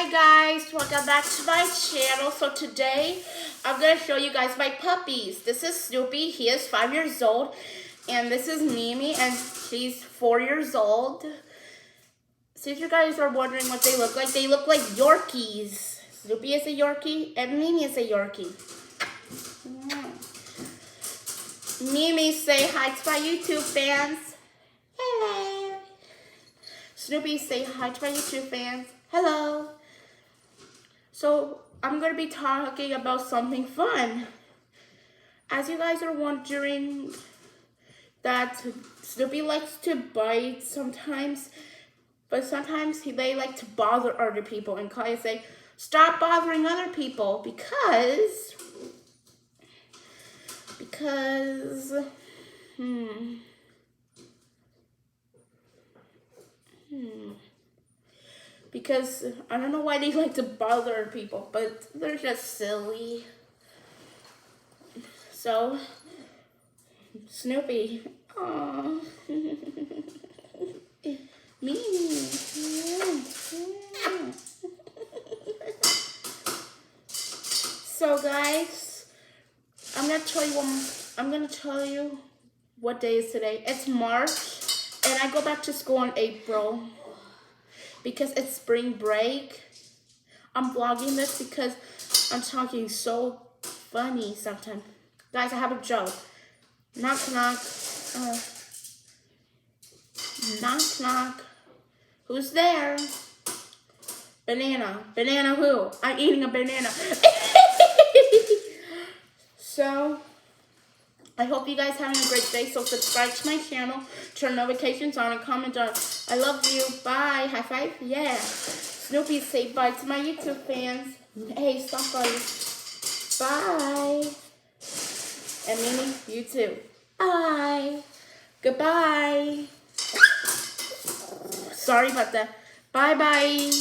Hi guys, welcome back to my channel. So today I'm going to show you guys my puppies. This is Snoopy, he is 5 years old. And this is Mimi, and she's 4 years old. So if you guys are wondering what they look like Yorkies. Snoopy is a Yorkie and Mimi is a Yorkie. Mimi, say hi to my YouTube fans. Hello. Snoopy, say hi to my YouTube fans. Hello. So I'm going to be talking about something fun. As you guys are wondering that Snoopy likes to bite sometimes, but sometimes they like to bother other people. And Kaya say, stop bothering other people because I don't know why they like to bother people, but they're just silly. So, Snoopy, aww, Mimi, So guys, I'm gonna tell you what day is today. It's March, and I go back to school in April because it's spring break. I'm vlogging this because I'm talking so funny sometimes. Guys, I have a joke. Knock, knock. Knock, knock. Who's there? Banana. Banana who? I'm eating a banana. So, I hope you guys having a great day. So subscribe to my channel, turn notifications on, and comment on. I love you. Bye. High five. Yeah. Snoopy, say bye to my YouTube fans. Hey, stop guys. Bye. And Mimi, you too. Bye. Goodbye. Sorry about that. Bye-bye.